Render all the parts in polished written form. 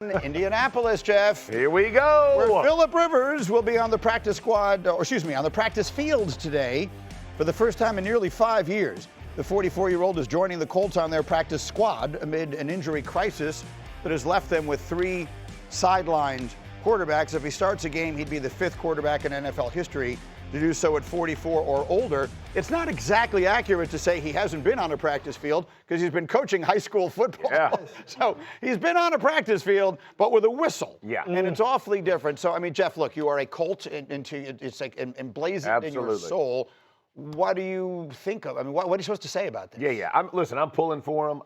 Indianapolis, Jeff. Here we go. Where Philip Rivers will be on the practice squad, on the practice field today for the first time in nearly 5 years. The 44-year-old is joining the Colts on their practice squad amid an injury crisis that has left them with 3 sidelined quarterbacks. If he starts a game, he'd be the 5th quarterback in NFL history to do so at 44 or older. It's not exactly accurate to say he hasn't been on a practice field because he's been coaching high school football. Yeah. So he's been on a practice field, but with a whistle. Yeah. And it's awfully different. So, I mean, Jeff, look, you are a Colt it's like emblazoned in your soul. What do you think of? I mean, what are you supposed to say about this? Yeah. Listen, I'm pulling for him.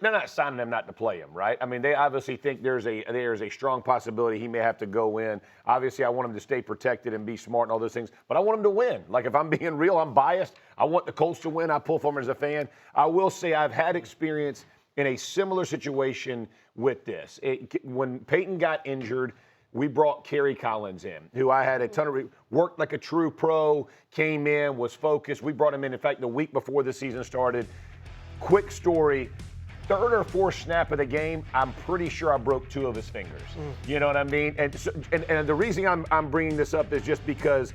They're not signing him not to play him, right? I mean, they obviously think there's a strong possibility he may have to go in. Obviously, I want him to stay protected and be smart and all those things, but I want him to win. Like, if I'm being real, I'm biased. I want the Colts to win. I pull for him as a fan. I will say I've had experience in a similar situation with this. When Peyton got injured, we brought Kerry Collins in, who I had a ton of worked like a true pro, came in, was focused. We brought him in fact, the week before the season started. Quick story, 3rd or 4th snap of the game, I'm pretty sure I broke 2 of his fingers. You know what I mean? And the reason I'm bringing this up is just because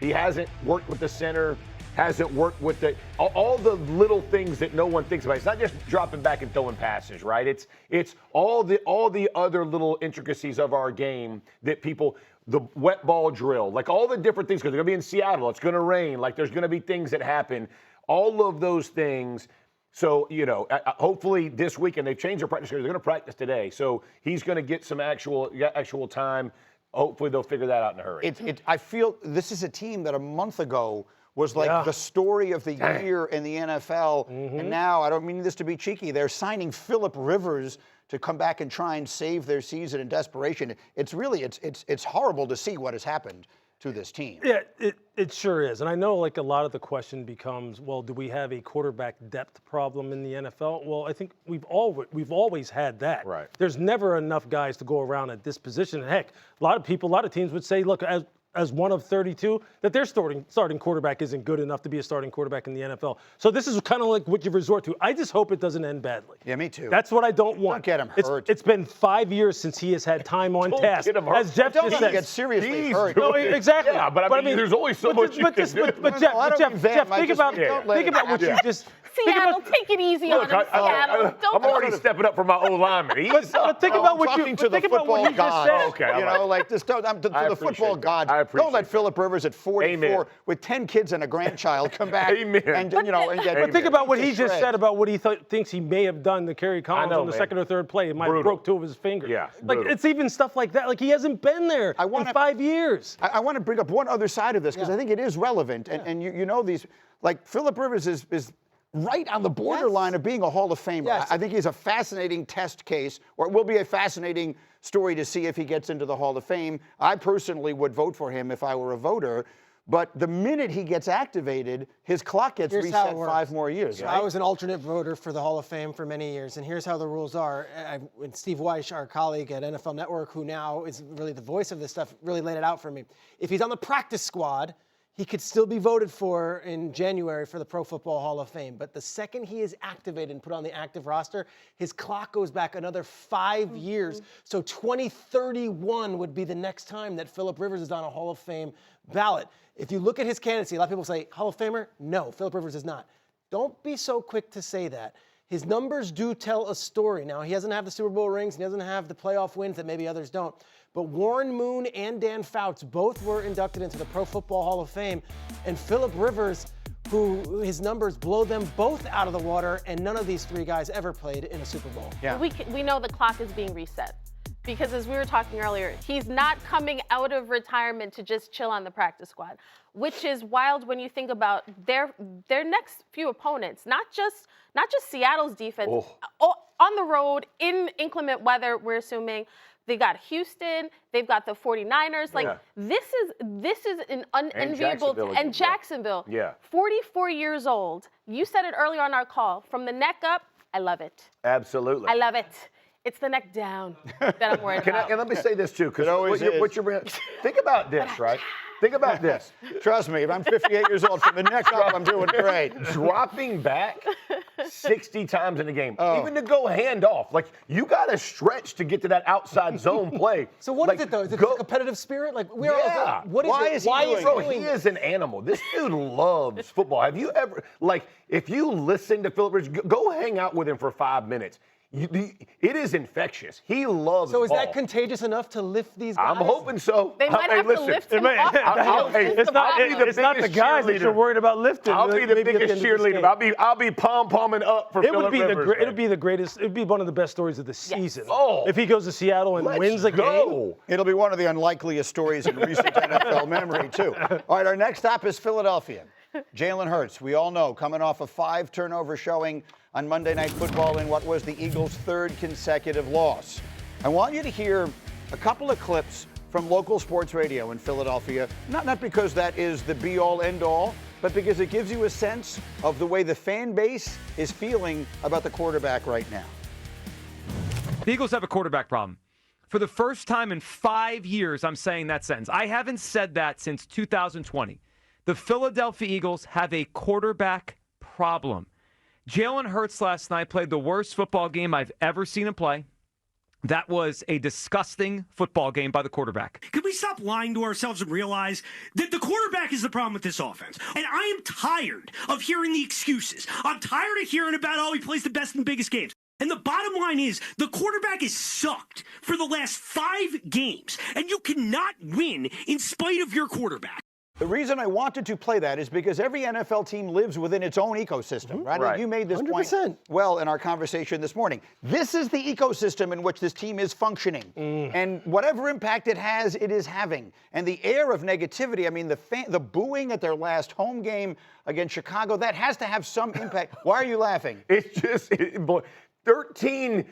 he hasn't worked with the center, hasn't worked with all the little things that no one thinks about. It's not just dropping back and throwing passes, right? It's all the other little intricacies of our game that the wet ball drill, like all the different things, because they're going to be in Seattle, it's going to rain, like there's going to be things that happen, all of those things. So, hopefully this weekend, they've changed their practice schedule. They're going to practice today. So he's going to get some actual time. Hopefully they'll figure that out in a hurry. I feel this is a team that a month ago was like the story of the year in the NFL. And now, I don't mean this to be cheeky, they're signing Philip Rivers to come back and try and save their season in desperation. It's really, it's horrible to see what has happened to this team. Yeah, it sure is. And I know like a lot of the question becomes, well, do we have a quarterback depth problem in the NFL? Well, I think we've always had that. Right. There's never enough guys to go around at this position. And heck, a lot of teams would say, look, as one of 32, that their starting quarterback isn't good enough to be a starting quarterback in the NFL. So this is kind of like what you resort to. I just hope it doesn't end badly. Yeah, me too. That's what I don't want. Don't get him hurt. It's been 5 years since he has had time on task. Get him hurt. As Jeff just said. Get seriously hurt. No, exactly. Yeah, but I mean, there's only so much you can do. But Jeff, think about what you just. Seattle, take it easy on him, Seattle. I'm already stepping up for my O-lineman. But think about what you just said. Okay, like this. To the football god. Don't let Philip Rivers at 44 with 10 kids and a grandchild come back. Amen. But think about what he just said about what he thinks he may have done to Kerry Collins on the 2nd or 3rd play. It might have broke 2 of his fingers. Yeah, like it's even stuff like that. Like he hasn't been there in 5 years. I want to bring up one other side of this because I think it is relevant. And you know these, like Philip Rivers is right on the borderline of being a Hall of Famer. Yes. I think he's a fascinating test case, or it will be a fascinating story to see if he gets into the Hall of Fame. I personally would vote for him if I were a voter. But the minute he gets activated, his clock gets reset 5 more years. So right? I was an alternate voter for the Hall of Fame for many years, and here's how the rules are. And Steve Weish, our colleague at NFL Network, who now is really the voice of this stuff, really laid it out for me. If he's on the practice squad, he could still be voted for in January for the Pro Football Hall of Fame. But the second he is activated and put on the active roster, his clock goes back another 5 years. So 2031 would be the next time that Philip Rivers is on a Hall of Fame ballot. If you look at his candidacy, a lot of people say, Hall of Famer? No, Philip Rivers is not. Don't be so quick to say that. His numbers do tell a story. Now, he doesn't have the Super Bowl rings, and he doesn't have the playoff wins that maybe others don't. But Warren Moon and Dan Fouts both were inducted into the Pro Football Hall of Fame. And Philip Rivers, who his numbers blow them both out of the water, and none of these 3 guys ever played in a Super Bowl. Yeah. We know the clock is being reset. Because as we were talking earlier, he's not coming out of retirement to just chill on the practice squad, which is wild when you think about their next few opponents, not just Seattle's defense, on the road in inclement weather. We're assuming they got Houston, they've got the 49ers. Like this is an unenviable and Jacksonville. Yeah. 44 years old. You said it earlier on our call. From the neck up, I love it. Absolutely. I love it. It's the neck down that I'm worried about. And let me say this too, because always what you're bringing. Think about this, right? Think about this. Trust me, if I'm 58 years old, from the neck up, I'm doing great. Dropping back 60 times in a game, even to go hand off. Like, you got to stretch to get to that outside zone play. So what is it, though? Is it a competitive spirit? Like, what is Why it? is he Bro, doing he is an animal. This dude loves football. Have you ever, like, if you listen to Philip Rivers, go hang out with him for 5 minutes. It is infectious. He loves So is ball. that contagious enough to lift these guys? I'm hoping so. They might have to lift him off. It's not the guys that you're worried about lifting. I'll be the maybe at biggest end of this cheerleader. game. I'll be pom-pomming up for Philip Rivers. It would be the greatest. It would be one of the best stories of the season. Oh. If he goes to Seattle and wins a game. It'll be one of the unlikeliest stories in recent NFL memory, too. All right, our next stop is Philadelphia. Jalen Hurts, we all know, coming off a 5-turnover showing on Monday Night Football in what was the Eagles' third consecutive loss. I want you to hear a couple of clips from local sports radio in Philadelphia, not because that is the be-all, end-all, but because it gives you a sense of the way the fan base is feeling about the quarterback right now. The Eagles have a quarterback problem. For the first time in 5 years, I'm saying that sentence. I haven't said that since 2020. The Philadelphia Eagles have a quarterback problem. Jalen Hurts last night played the worst football game I've ever seen him play. That was a disgusting football game by the quarterback. Could we stop lying to ourselves and realize that the quarterback is the problem with this offense? And I am tired of hearing the excuses. I'm tired of hearing about, he plays the best and biggest games. And the bottom line is the quarterback has sucked for the last 5 games, and you cannot win in spite of your quarterback. The reason I wanted to play that is because every NFL team lives within its own ecosystem, right? Right. You made this 100%. point well in our conversation this morning. This is the ecosystem in which this team is functioning. And whatever impact it is having. And the air of negativity, I mean, the booing at their last home game against Chicago, that has to have some impact. Why are you laughing? It's just, 13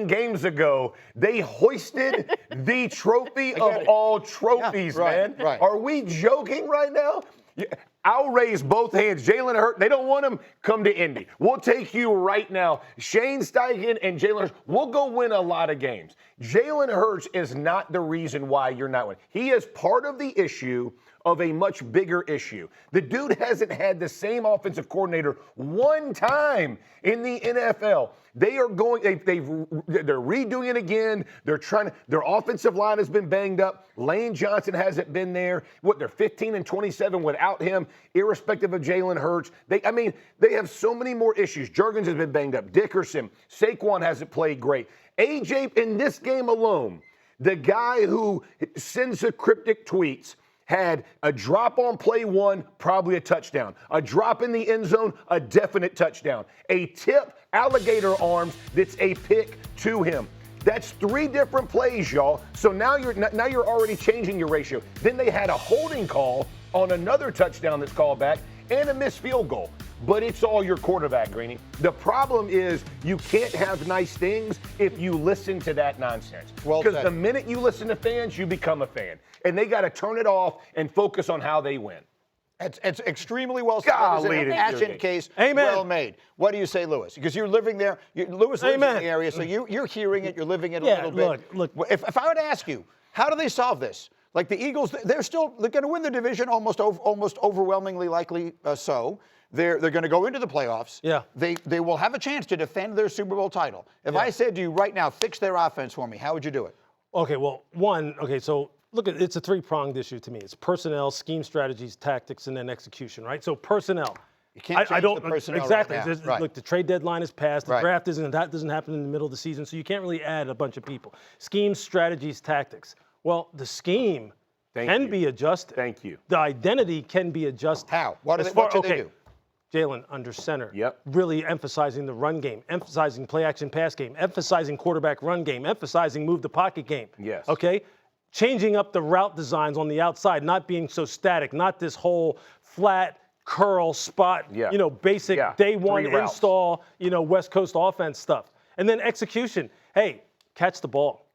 games ago, they hoisted the trophy of all trophies, man. Right. Are we joking right now? I'll raise both hands. Jalen Hurts, they don't want him, come to Indy. We'll take you right now. Shane Steichen and Jalen Hurts, we'll go win a lot of games. Jalen Hurts is not the reason why you're not winning. He is part of the issue of a much bigger issue. The dude hasn't had the same offensive coordinator one time in the NFL. They are going, they're redoing it again. Their offensive line has been banged up. Lane Johnson hasn't been there. They're 15-27 without him, irrespective of Jalen Hurts. They have so many more issues. Juergens has been banged up. Dickerson, Saquon hasn't played great. AJ, in this game alone, the guy who sends the cryptic tweets, had a drop on play 1, probably a touchdown. A drop in the end zone, a definite touchdown. A tip, alligator arms, that's a pick to him. That's 3 different plays, y'all. So now you're already changing your ratio. Then they had a holding call on another touchdown that's called back and a missed field goal. But it's all your quarterback, Greeny. The problem is you can't have nice things if you listen to that nonsense. Because the minute you listen to fans, you become a fan. And they got to turn it off and focus on how they win. It's extremely well said. That is an passionate case. Amen. Well made. What do you say, Lewis? Because you're living there. Lewis lives in the area, so you're hearing it. You're living it a little bit. Look. If I were to ask you, how do they solve this? Like the Eagles, they're going to win the division almost overwhelmingly likely so. They're going to go into the playoffs. Yeah. They will have a chance to defend their Super Bowl title. If I said to you right now, fix their offense for me, how would you do it? Okay, well, so look, it's a 3-pronged issue to me. It's personnel, scheme strategies, tactics, and then execution, right? So personnel. You can't change the personnel exactly. right now. Right. Look, the trade deadline is passed. The draft doesn't happen in the middle of the season, so you can't really add a bunch of people. Schemes, strategies, tactics. Well, the scheme can be adjusted. Thank you. The identity can be adjusted. How? What should they do? Jalen under center. Yep. Really emphasizing the run game, emphasizing play action pass game, emphasizing quarterback run game, emphasizing move the pocket game. Yes. Okay? Changing up the route designs on the outside, not being so static, not this whole flat curl spot, basic day one install, West Coast offense stuff. And then execution. Hey, catch the ball.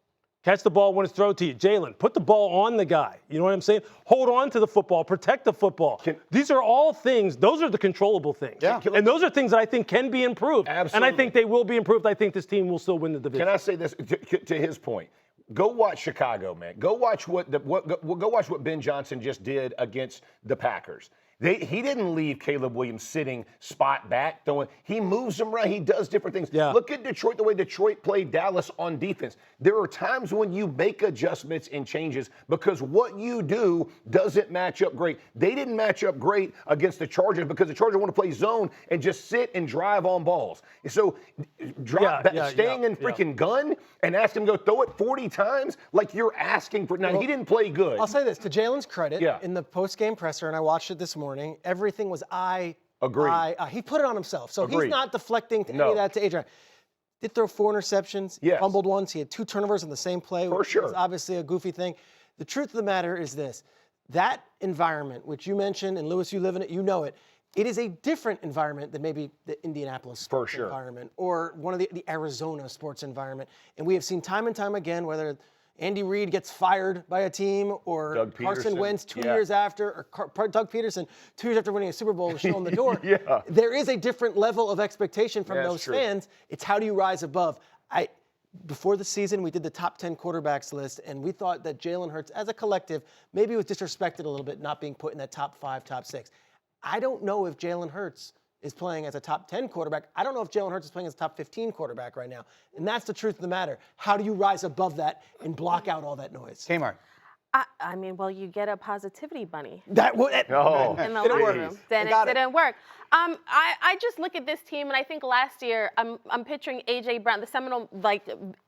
Catch the ball when it's thrown to you. Jalen, put the ball on the guy. You know what I'm saying? Hold on to the football. Protect the football. These are all things. Those are the controllable things. Yeah. And those are things that I think can be improved. Absolutely. And I think they will be improved. I think this team will still win the division. Can I say this to his point? Go watch Chicago, man. Go watch go watch what Ben Johnson just did against the Packers. He didn't leave Caleb Williams sitting spot back, throwing. He moves him around. He does different things. Yeah. Look at Detroit, the way Detroit played Dallas on defense. There are times when you make adjustments and changes because what you do doesn't match up great. They didn't match up great against the Chargers because the Chargers want to play zone and just sit and drive on balls. So staying in freaking gun and ask him to go throw it 40 times like you're asking for. Now, he didn't play good. I'll say this, to Jalen's credit, Yeah. in the post-game presser, and I watched it this morning, everything was Agreed. he put it on himself. So Agreed. he's not deflecting to any No. of that to Adrian. Did throw 4 interceptions, Yes. fumbled once, he had 2 turnovers in the same play, For which sure. is obviously a goofy thing. The truth of the matter is this, that environment, which you mentioned, and Lewis, you live in it, you know it, it is a different environment than maybe the Indianapolis sports sure. environment or one of the Arizona sports environment. And we have seen time and time again, whether Andy Reid gets fired by a team or Doug Carson Peterson. Wentz 2 Yeah. years after, or Doug Peterson 2 years after winning a Super Bowl is shown the door. Yeah. There is a different level of expectation from That's those true. fans. It's how do you rise above? Before the season, we did the top 10 quarterbacks list, and we thought that Jalen Hurts, as a collective, maybe was disrespected a little bit, not being put in that top 5, top 6. I don't know if Jalen Hurts is playing as a top 10 quarterback. I don't know if Jalen Hurts is playing as a top 15 quarterback right now. And that's the truth of the matter. How do you rise above that and block out all that noise? Kmart. I mean, well, you get a positivity bunny That would No. in the Didn't locker work. room. Then I it got it. didn't work. I just look at this team, and I think last year I'm picturing A.J. Brown. The seminal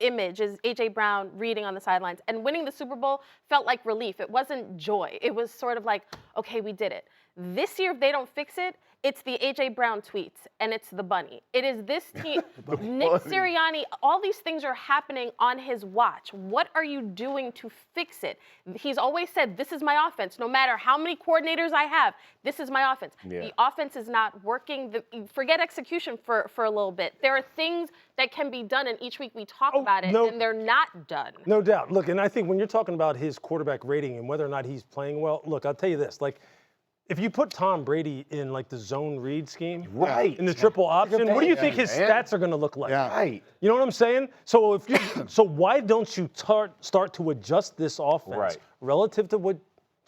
image is A.J. Brown reading on the sidelines, and winning the Super Bowl felt like relief. It wasn't joy. It was sort of like, okay, we did it. This year, if they don't fix it, it's the A.J. Brown tweets, and it's the bunny. It is this team, Nick Sirianni, all these things are happening on his watch. What are you doing to fix it? He's always said, this is my offense. No matter how many coordinators I have, this is my offense. Yeah. The offense is not working. Forget execution for a little bit. There are things that can be done, and each week we talk about it, and they're not done. No doubt. Look, and I think when you're talking about his quarterback rating and whether or not he's playing well, look, I'll tell you this, if you put Tom Brady in the zone read scheme, Right. in the triple option, what do you think his man. stats are going to look like? Yeah. Right. You know what I'm saying? So so why don't you start to adjust this offense Right. relative to what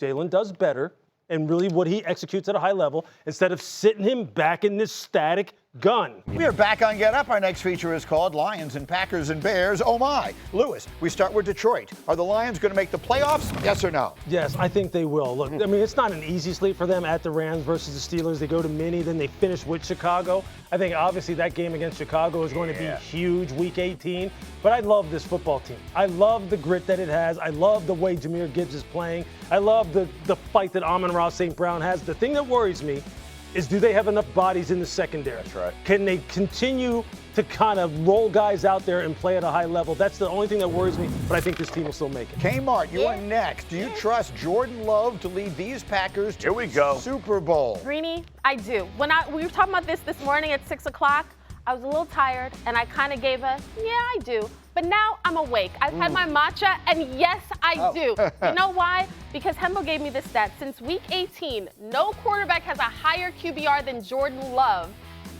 Jalen does better and really what he executes at a high level instead of sitting him back in this static gun? We are back on Get Up. Our next feature is called Lions and Packers and Bears. Oh my. Lewis, we start with Detroit. Are the Lions going to make the playoffs? Yes or no? Yes, I think they will. Look, I mean, it's not an easy sleep for them at the Rams versus the Steelers. They go to Minnie, then they finish with Chicago. I think obviously that game against Chicago is going to be huge, Week 18. But I love this football team. I love the grit that it has. I love the way Jahmyr Gibbs is playing. I love the fight that Amon-Ra St. Brown has. The thing that worries me is, do they have enough bodies in the secondary? That's right. Can they continue to kind of roll guys out there and play at a high level? That's the only thing that worries me, but I think this team will still make it. Kmart, you are next. Do you trust Jordan Love to lead these Packers to Here we go. Super Bowl? Greeny, I do. We were talking about this morning at 6 o'clock. I was a little tired, and I kind of gave a, yeah, I do. But now I'm awake. I've had my matcha, and yes, I do. You know why? Because Hembo gave me this stat. Since Week 18, no quarterback has a higher QBR than Jordan Love.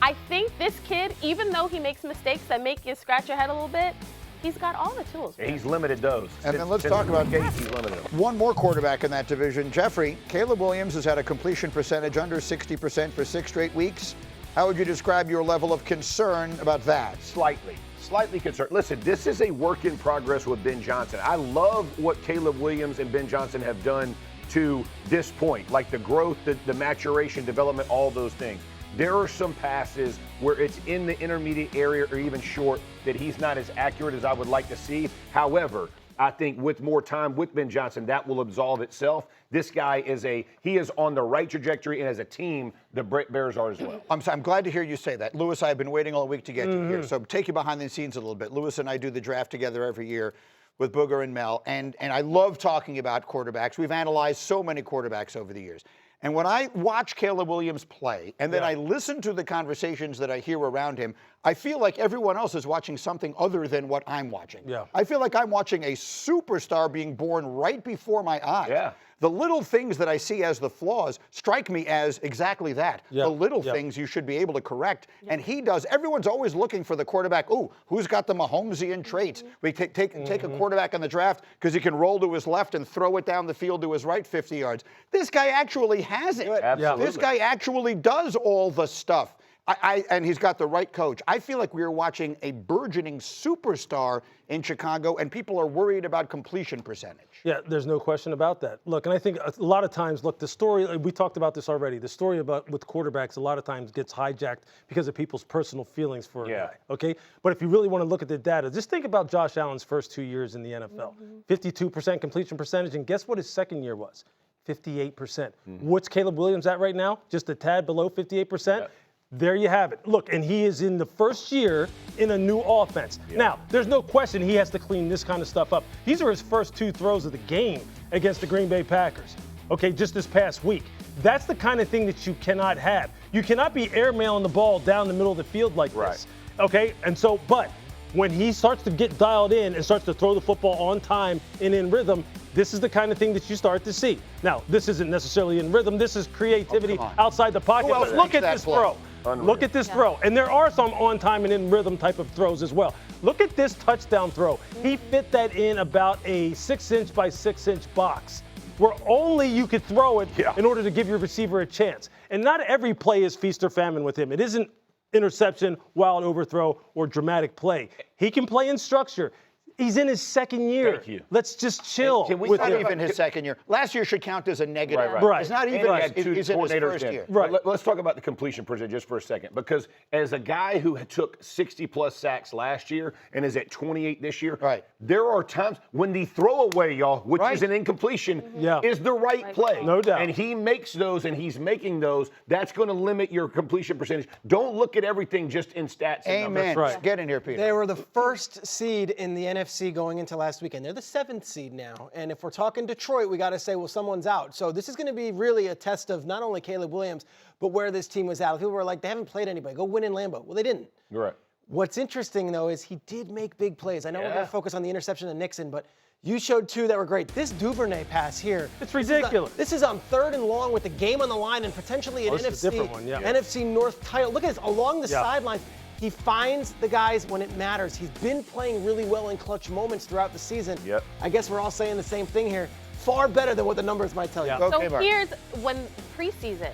I think this kid, even though he makes mistakes that make you scratch your head a little bit, he's got all the tools. He's limited those. And then let's talk about Gates. He's limited them. one more quarterback in that division. Jeffrey, Caleb Williams has had a completion percentage under 60% for 6 straight weeks. How would you describe your level of concern about that? Slightly concerned. Listen, this is a work in progress with Ben Johnson. I love what Caleb Williams and Ben Johnson have done to this point, like the growth, the maturation, development, all those things. There are some passes where it's in the intermediate area or even short that he's not as accurate as I would like to see. However, I think with more time with Ben Johnson, that will absolve itself. This guy is on the right trajectory, and as a team, the Bears are as well. I'm glad to hear you say that. Lewis, I've been waiting all week to get you here, so take you behind the scenes a little bit. Lewis and I do the draft together every year with Booger and Mel, and I love talking about quarterbacks. We've analyzed so many quarterbacks over the years. And when I watch Caleb Williams play, and then I listen to the conversations that I hear around him, I feel like everyone else is watching something other than what I'm watching. Yeah. I feel like I'm watching a superstar being born right before my eyes. Yeah. The little things that I see as the flaws strike me as exactly that. Yeah. The little Yeah. things you should be able to correct. And he does. Everyone's always looking for the quarterback. Ooh, who's got the Mahomesian traits? We take a quarterback in the draft because he can roll to his left and throw it down the field to his right 50 yards. This guy actually has it. Absolutely. This guy actually does all the stuff. And he's got the right coach. I feel like we are watching a burgeoning superstar in Chicago, and people are worried about completion percentage. Yeah, there's no question about that. Look, and I think a lot of times, look, the story, we talked about this already, the story about with quarterbacks a lot of times gets hijacked because of people's personal feelings for a guy, okay? But if you really want to look at the data, just think about Josh Allen's first 2 years in the NFL. 52% completion percentage, and guess what his second year was? 58%. What's Caleb Williams at right now? Just a tad below 58%? Yeah. There you have it. Look, and he is in the first year in a new offense. Now, there's no question he has to clean this kind of stuff up. These are his first 2 throws of the game against the Green Bay Packers, okay, just this past week. That's the kind of thing that you cannot have. You cannot be airmailing the ball down the middle of the field like this, okay? And so, but when he starts to get dialed in and starts to throw the football on time and in rhythm, this is the kind of thing that you start to see. Now, this isn't necessarily in rhythm. This is creativity outside the pocket. But look at this throw. Look at this throw. And there are some on time and in rhythm type of throws as well. Look at this touchdown throw. He fit that in about a 6-inch by 6-inch box where only you could throw it in order to give your receiver a chance. And not every play is feast or famine with him. It isn't interception, wild overthrow, or dramatic play. He can play in structure. He's in his second year. Thank you. Let's just chill. Can we with Not him. even his second year. Last year should count as a negative. Right. It's not even he's in his first year. Right. Let's talk about the completion percentage just for a second, because as a guy who took 60-plus sacks last year and is at 28 this year, there are times when the throwaway, y'all, which is an incompletion, is the right play. No doubt. And he makes those, and he's making those. That's going to limit your completion percentage. Don't look at everything just in stats and numbers. Amen. Right. Get in here, Peter. They were the first seed in the NFC going into last weekend. They're the 7th seed now. And if we're talking Detroit, we got to say, well, someone's out. So this is going to be really a test of not only Caleb Williams, but where this team was at. People were like, they haven't played anybody. Go win in Lambeau. Well, they didn't. Right. What's interesting, though, is he did make big plays. I know we're going to focus on the interception of Nixon, but you showed 2 that were great. This Duvernay pass here. It's ridiculous. This is on 3rd and long with the game on the line and potentially an this is a different one, NFC North title. Look at this, along the sidelines. He finds the guys when it matters. He's been playing really well in clutch moments throughout the season. I guess we're all saying the same thing here. Far better than what the numbers might tell you. So here's when preseason,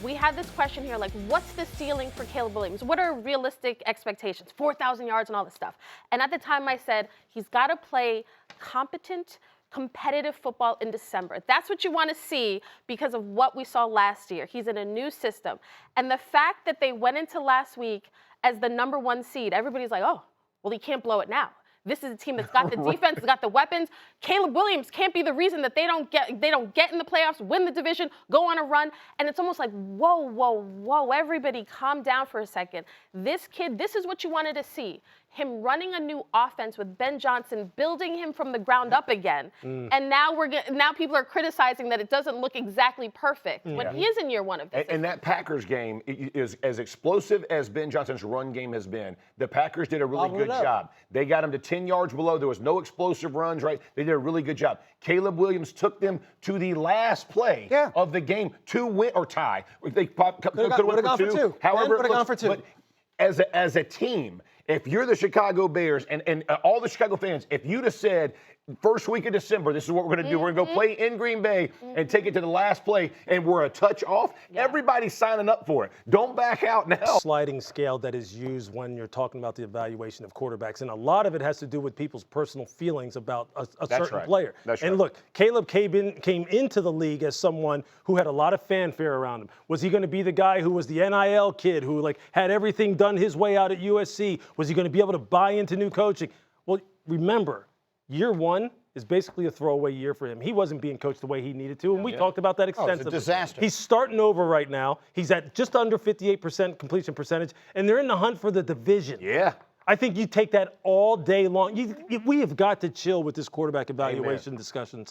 we had this question here, like, what's the ceiling for Caleb Williams? What are realistic expectations? 4,000 yards and all this stuff. And at the time I said, he's got to play competent, competitive football in December. That's what you want to see because of what we saw last year. He's in a new system. And the fact that they went into last week as the number 1 seed, everybody's like, oh, well, he can't blow it now. This is a team that's got the defense, that's got the weapons. Caleb Williams can't be the reason that they don't get in the playoffs, win the division, go on a run. And it's almost like, whoa, everybody calm down for a second. This kid, this is what you wanted to see. Him running a new offense with Ben Johnson, building him from the ground up again. And now people are criticizing that it doesn't look exactly perfect when he is in year 1 of this. And that Packers game is as explosive as Ben Johnson's run game has been. The Packers did a really good job. They got him to 10 yards below. There was no explosive runs, right? They did a really good job. Caleb Williams took them to the last play of the game to win or tie. They could have gone for 2. However, would have gone for 2. But as a team, if you're the Chicago Bears and all the Chicago fans, if you'd have said, first week of December, this is what we're going to do. We're going to go play in Green Bay and take it to the last play, and we're a touch off. Everybody's signing up for it. Don't back out now. Sliding scale that is used when you're talking about the evaluation of quarterbacks, and a lot of it has to do with people's personal feelings about a certain player. And look, Caleb came into the league as someone who had a lot of fanfare around him. Was he going to be the guy who was the NIL kid who had everything done his way out at USC? Was he going to be able to buy into new coaching? Well, remember, year 1 is basically a throwaway year for him. He wasn't being coached the way he needed to, and we talked about that extensively. It's a disaster. He's starting over right now. He's at just under 58% completion percentage, and they're in the hunt for the division. I think you take that all day long. We have got to chill with this quarterback evaluation discussion.